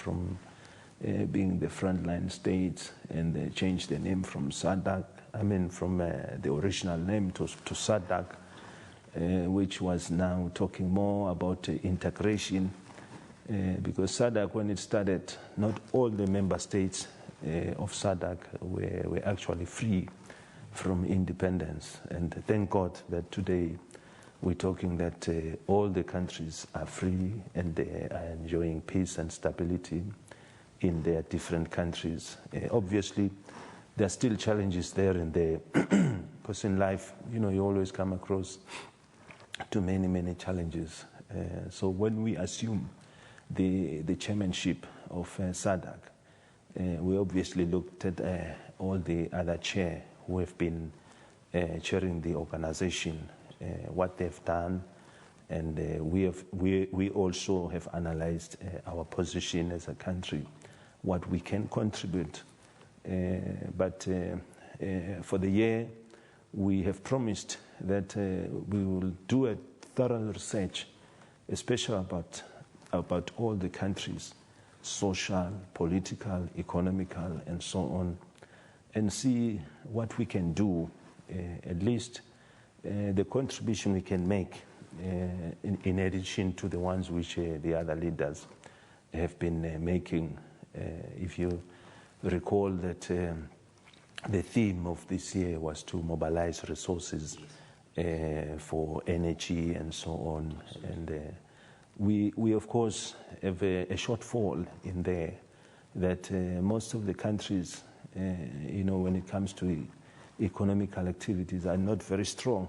from being the frontline state, and they changed the name from SADC, from the original name to SADC, which was now talking more about integration, because SADC, when it started, not all the member states of SADC were actually free from independence. And thank God that today we're talking that all the countries are free and they are enjoying peace and stability in their different countries. Obviously, there are still challenges there and there, because in life, you always come across to many, many challenges. So when we assume the chairmanship of SADC, we obviously looked at all the other chair who have been chairing the organization, what they've done, and we also have analyzed our position as a country, what we can contribute. But for the year, we have promised that we will do a thorough research, especially about all the countries, social, political, economical, and so on, and see what we can do, at least the contribution we can make in addition to the ones which the other leaders have been making. If you recall that the theme of this year was to mobilize resources for energy and so on, and we of course have a shortfall in there, that most of the countries, when it comes to economical activities, are not very strong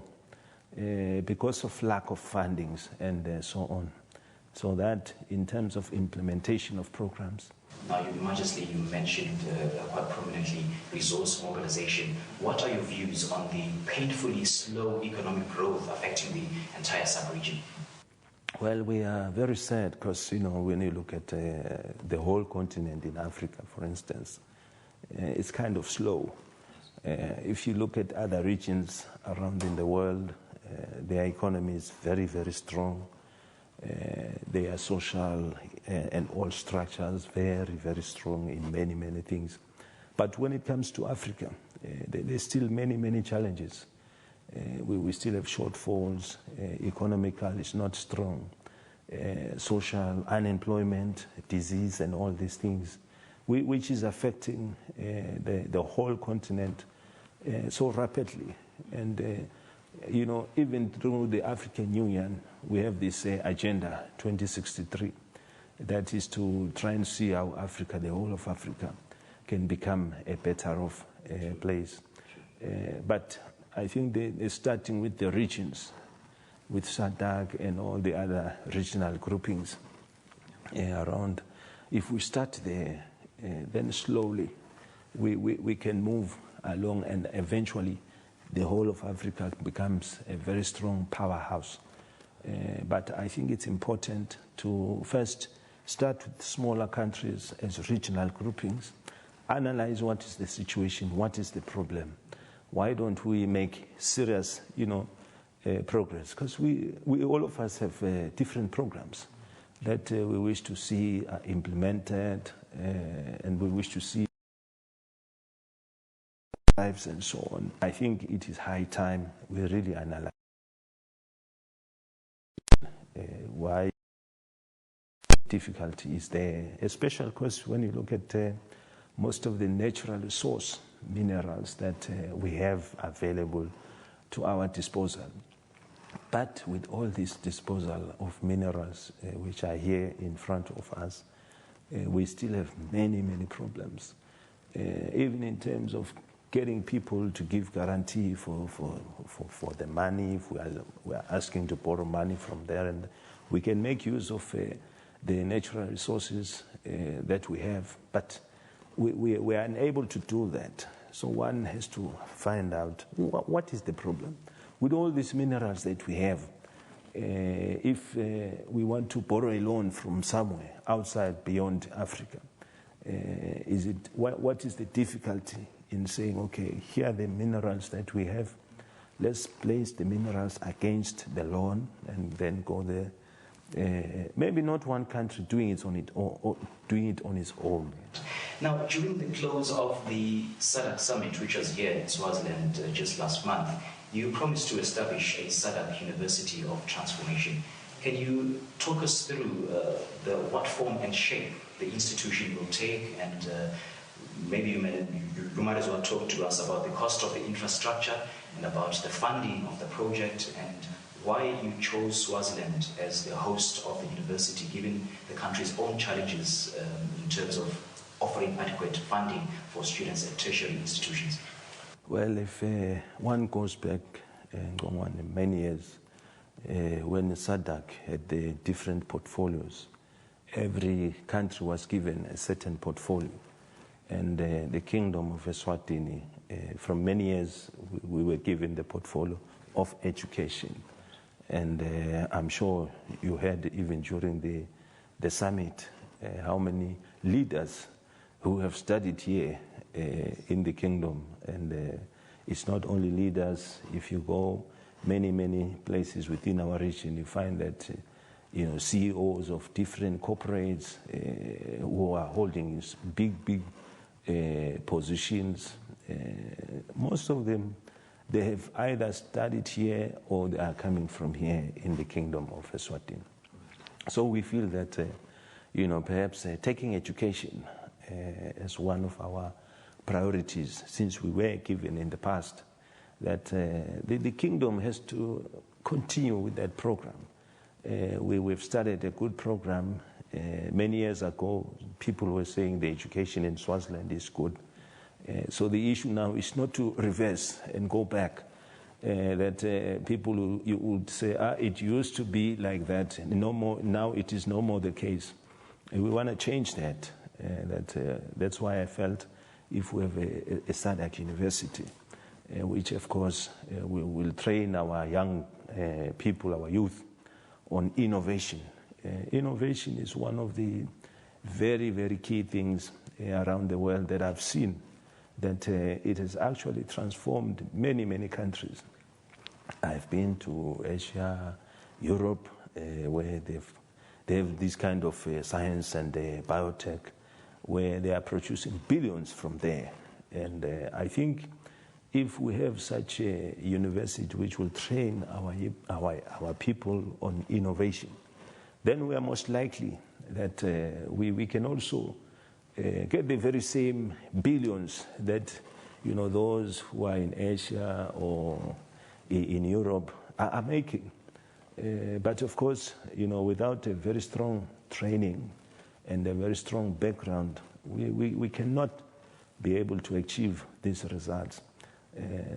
because of lack of fundings and so on. So that in terms of implementation of programs. Now, Your Majesty, you mentioned quite prominently resource mobilization. What are your views on the painfully slow economic growth affecting the entire sub-region? Well, we are very sad because, when you look at the whole continent in Africa, for instance, it's kind of slow. If you look at other regions around in the world, their economy is very, very strong. Their social and all structures very, very strong in many, many things. But when it comes to Africa, there's still many, many challenges. We still have shortfalls. Economical is not strong. Social unemployment, disease, and all these things, which is affecting the whole continent so rapidly. And even through the African Union, we have this Agenda 2063, that is to try and see how Africa, the whole of Africa, can become a better off place. But I think they're starting with the regions, with SADC and all the other regional groupings around. If we start there, then slowly we can move along, and eventually the whole of Africa becomes a very strong powerhouse. But I think it's important to first start with smaller countries as regional groupings, analyze what is the situation, what is the problem. Why don't we make serious, progress? Because we all of us have different programs that we wish to see implemented, and we wish to see lives and so on. I think it is high time we really analyze why difficulty is there, especially because when you look at most of the natural resource minerals that we have available to our disposal. But with all this disposal of minerals which are here in front of us, we still have many, many problems. Even in terms of getting people to give guarantee for the money, if we are asking to borrow money from there, and we can make use of the natural resources that we have, but we are unable to do that. So one has to find out what is the problem. With all these minerals that we have, if we want to borrow a loan from somewhere outside beyond Africa, what is the difficulty in saying, okay, here are the minerals that we have, let's place the minerals against the loan and then go there. maybe not one country doing it on it or doing it on its own. Now, during the close of the SADC summit, which was here in Swaziland just last month, you promised to establish a SADC University of Transformation. Can you talk us through what form and shape the institution will take, and maybe you might as well talk to us about the cost of the infrastructure and about the funding of the project and why you chose Swaziland as the host of the university, given the country's own challenges in terms of offering adequate funding for students at tertiary institutions. Well, if one goes back many years, when SADC had the different portfolios, every country was given a certain portfolio. And the Kingdom of Eswatini, from many years, we were given the portfolio of education. And I'm sure you heard even during the summit how many leaders who have studied here in the kingdom. And it's not only leaders. If you go many places within our region, you find that CEOs of different corporates who are holding big positions. Most of them, they have either studied here or they are coming from here in the Kingdom of Eswatini. So we feel that, perhaps taking education as one of our priorities, since we were given in the past, that the kingdom has to continue with that program. We've started a good program. Many years ago, people were saying the education in Swaziland is good. So the issue now is not to reverse and go back. That people you would say, it used to be like that. No more. Now it is no more the case. And we want to change that. That's why I felt if we have a SADC university, which of course will train our young people, our youth, on innovation. Innovation is one of the very key things around the world that I've seen, that it has actually transformed many countries. I've been to Asia, Europe, where they have this kind of science and biotech, where they are producing billions from there. And I think if we have such a university which will train our people on innovation, then we are most likely that we can also get the very same billions that those who are in Asia or in Europe are making. But of course, without a very strong training and a very strong background, we cannot be able to achieve these results.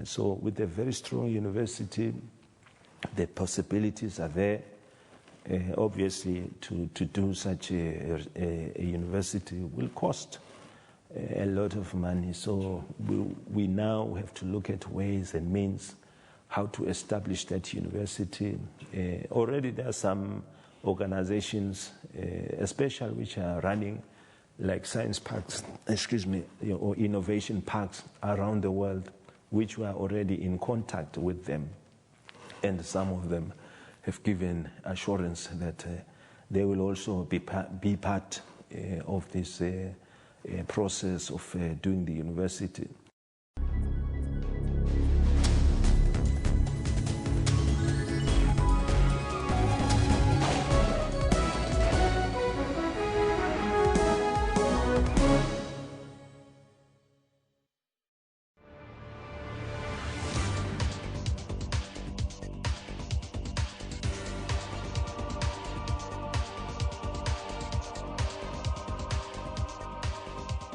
So with a very strong university, the possibilities are there. Obviously, to do such a university will cost a lot of money. So we now have to look at ways and means how to establish that university. Already there are some organizations, especially which are running like science parks, or innovation parks around the world, which we are already in contact with them. And some of them have given assurance that they will also be part of this process of doing the university.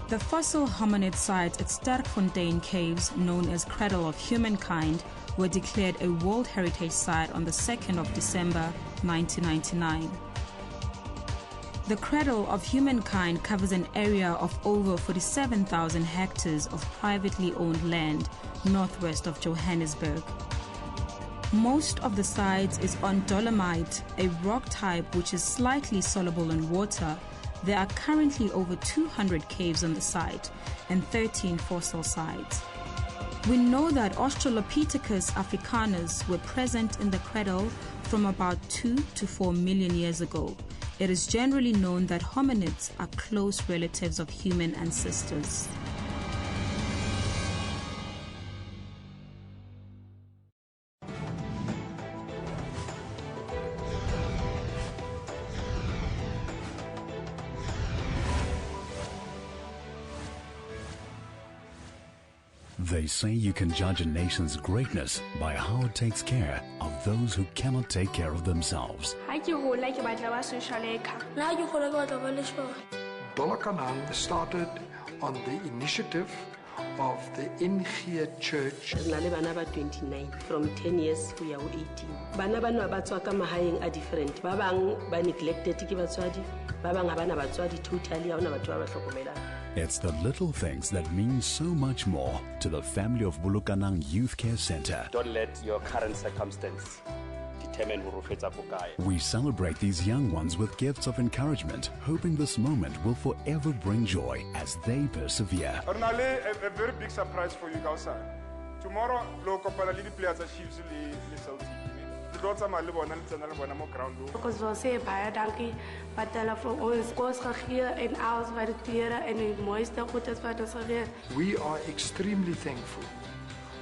The fossil hominid sites at Transfrontier caves, known as Cradle of Humankind, were declared a World Heritage Site on the 2nd of December 1999. The Cradle of Humankind covers an area of over 47,000 hectares of privately owned land northwest of Johannesburg. Most of the site is on dolomite, a rock type which is slightly soluble in water. There are currently over 200 caves on the site and 13 fossil sites. We know that Australopithecus africanus were present in the cradle from about 2 to 4 million years ago. It is generally known that hominids are close relatives of human ancestors. They say you can judge a nation's greatness by how it takes care of those who cannot take care of themselves. Bulakanang started on the initiative of the NG Church. 29 from 10 years we are 18. Bana bana ba tswa ka mahaeng a different. Ba bang ba neglected ke batswadi, ba bang ha bana batswadi totally ha ona batho ba ba hlokomelang. It's the little things that mean so much more to the family of Bulakanang Youth Care Center. Don't let your current circumstance determine who fetsa bokae. We celebrate these young ones with gifts of encouragement, hoping this moment will forever bring joy as they persevere. A very big surprise for you guys. Tomorrow, local players are Chiefs Celtic. Because we say baie dankie wat hulle vir ons kos gegee en alles wat die klere en die mooiste goedes wat ons gegee. We are extremely thankful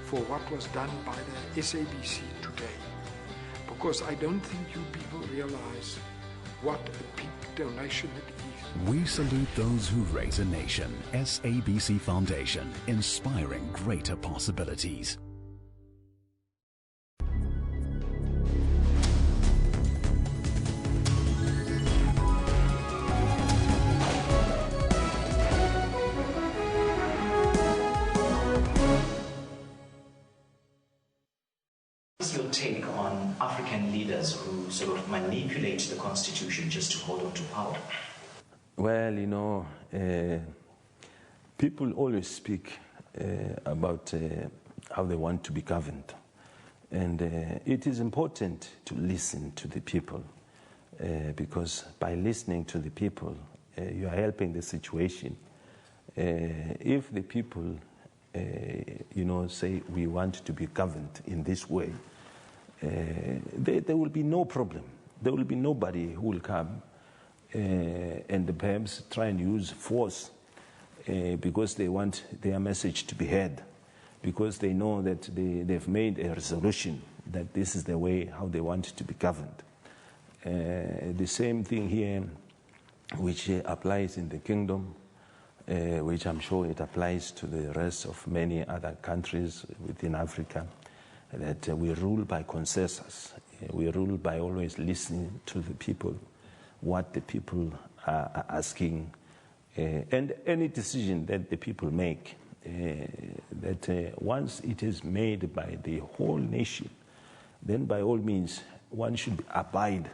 for what was done by the SABC today, because I don't think you people realize what a big donation it is. We salute those who raise a nation. SABC Foundation, inspiring greater possibilities. What's your take on African leaders who sort of manipulate the constitution just to hold on to power? Well, you know, people always speak about how they want to be governed. And it is important to listen to the people because by listening to the people, you are helping the situation. If the people, say we want to be governed in this way, there will be no problem. There will be nobody who will come and perhaps try and use force because they want their message to be heard, because they know that they've made a resolution that this is the way how they want to be governed. The same thing here, which applies in the kingdom, which I'm sure it applies to the rest of many other countries within Africa, that we rule by consensus. We rule by always listening to the people, what the people are asking, and any decision that the people make, that once it is made by the whole nation, then by all means one should abide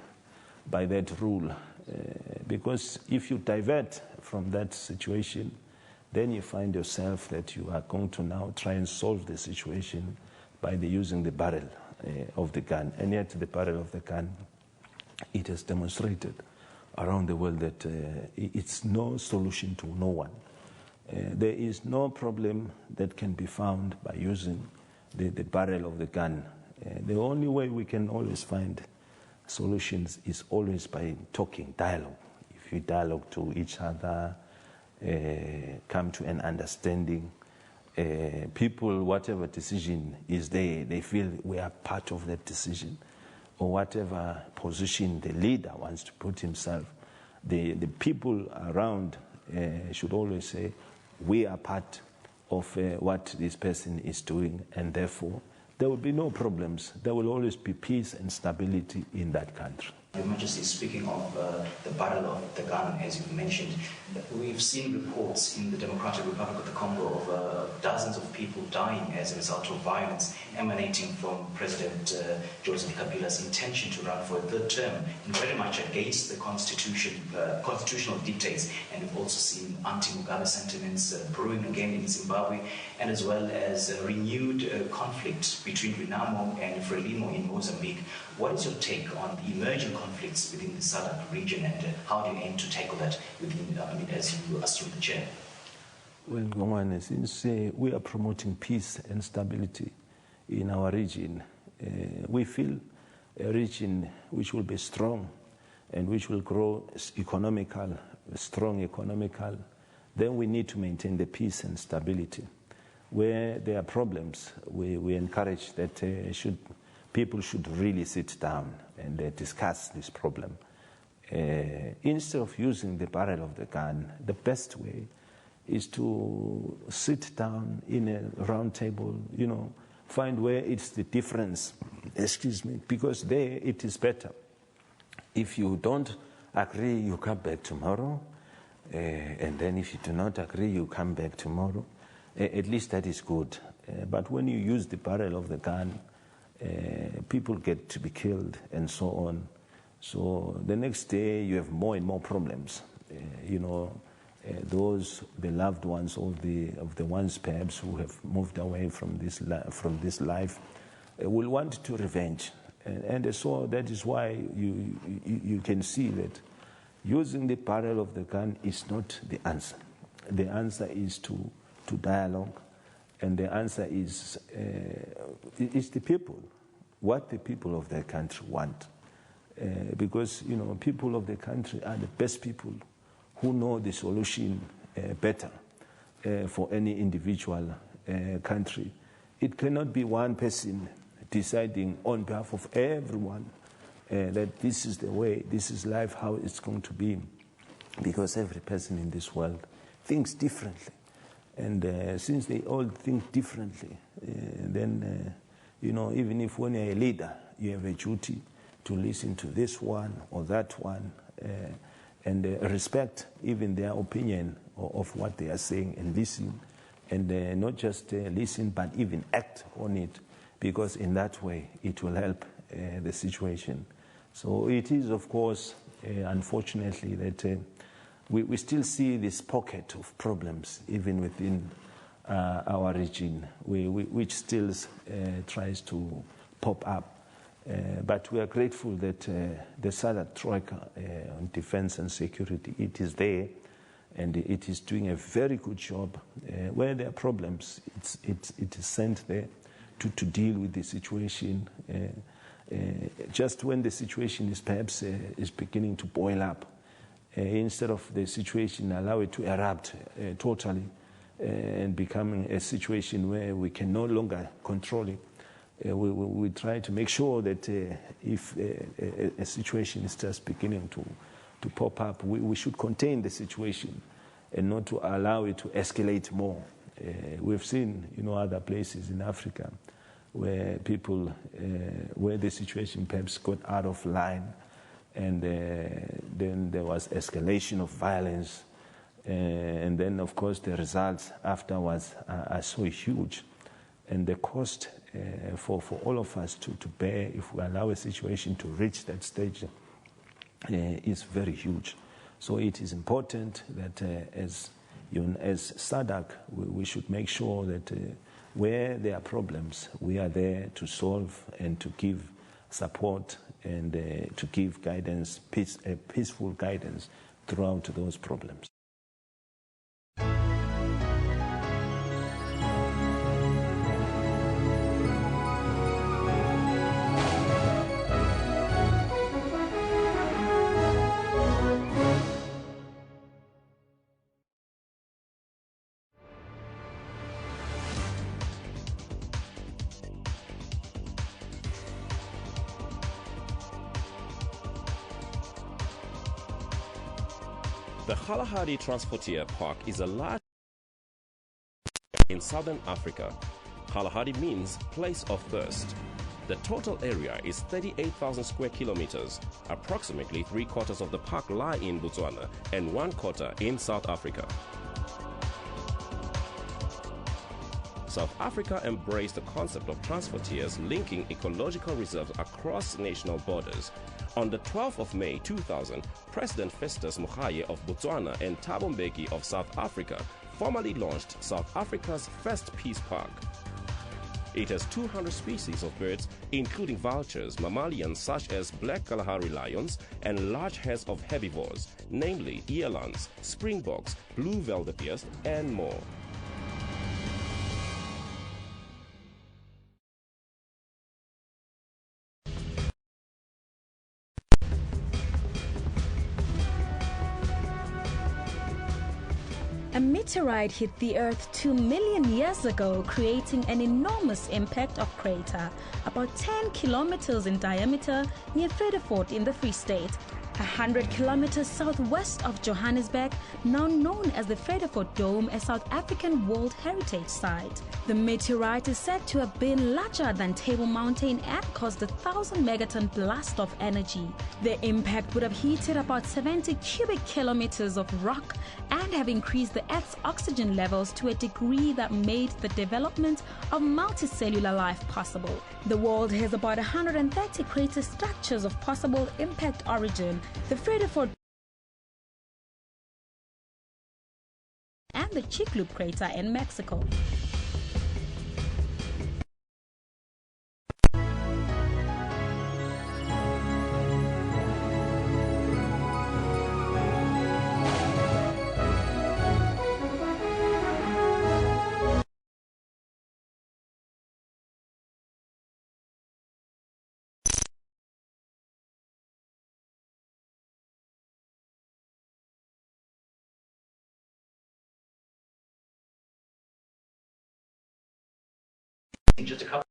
by that rule. Because if you divert from that situation, then you find yourself that you are going to now try and solve the situation by using the barrel of the gun. And yet the barrel of the gun, it has demonstrated around the world that it's no solution to no one. There is no problem that can be found by using the barrel of the gun. The only way we can always find solutions is always by talking, dialogue. If you dialogue to each other, come to an understanding, people, whatever decision is there, they feel we are part of that decision, or whatever position the leader wants to put himself, the people around should always say, we are part of what this person is doing, and therefore there will be no problems. There will always be peace and stability in that country. Your Majesty, speaking of the barrel of the gun, as you mentioned, we've seen reports in the Democratic Republic of the Congo of dozens of people dying as a result of violence emanating from President Joseph Kabila's intention to run for a third term, and very much against the constitutional dictates. And we've also seen anti-Mugabe sentiments brewing again in Zimbabwe, and as well as renewed conflict between Renamo and Frelimo in Mozambique. What is your take on the emerging conflicts within the SADC region, and how do you aim to tackle that within, as you assume the chair? Well, Ngongwane, since we are promoting peace and stability in our region, we feel a region which will be strong and which will grow strong economical, then we need to maintain the peace and stability. Where there are problems, we encourage that people should really sit down and discuss this problem. Instead of using the barrel of the gun, the best way is to sit down in a round table, find where it's the difference, because there it is better. If you don't agree, you come back tomorrow, and then if you do not agree, you come back tomorrow. At least that is good. But when you use the barrel of the gun, people get to be killed and so on. So the next day you have more and more problems. The loved ones of the ones perhaps who have moved away from this life will want to revenge, and so that is why you can see that using the barrel of the gun is not the answer. The answer is to dialogue, and the answer is the people, what the people of their country want, because people of the country are the best people who know the solution better for any individual country. It cannot be one person deciding on behalf of everyone that this is the way, this is life, how it's going to be, because every person in this world thinks differently. And since they all think differently, then, even if when you're a leader, you have a duty to listen to this one or that one, and respect even their opinion of what they are saying, and listen, and not just listen, but even act on it, because in that way it will help the situation. So it is, of course, unfortunately, that we still see this pocket of problems even within our region, which still tries to pop up. But we are grateful that the SADC Troika on defense and security, it is there, and it is doing a very good job. Where there are problems, it is sent there to deal with the situation. Just when the situation is perhaps is beginning to boil up, instead of the situation allow it to erupt totally and becoming a situation where we can no longer control it, we try to make sure that if a situation is just beginning to pop up, we should contain the situation and not to allow it to escalate more. We've seen, other places in Africa where people, where the situation perhaps got out of line, and then there was escalation of violence, and then, of course, the results afterwards are so huge, and the cost for all of us to bear if we allow a situation to reach that stage is very huge. So it is important that as SADC, we should make sure that where there are problems, we are there to solve and to give support and to give guidance, peaceful guidance throughout those problems. The Kalahari Transfrontier Park is a large in southern Africa. Kalahari means place of thirst. The total area is 38,000 square kilometers. Approximately 3/4 of the park lie in Botswana and 1/4 in South Africa. South Africa embraced the concept of transfrontiers linking ecological reserves across national borders. On the 12th of May 2000, President Festus Mogae of Botswana and Thabo Mbeki of South Africa formally launched South Africa's first peace park. It has 200 species of birds, including vultures, mammalians such as black Kalahari lions, and large herds of herbivores, namely elands, springboks, blue velvet ears, and more. A meteorite hit the Earth 2 million years ago, creating an enormous impact of crater, about 10 kilometers in diameter, near Vredefort in the Free State, 100 kilometers southwest of Johannesburg, now known as the Vredefort Dome, a South African World Heritage Site. The meteorite is said to have been larger than Table Mountain and caused a 1,000 megaton blast of energy. The impact would have heated about 70 cubic kilometers of rock and have increased the Earth's oxygen levels to a degree that made the development of multicellular life possible. The world has about 130 crater structures of possible impact origin. The Vredefort and the Chicxulub crater in Mexico. Just a couple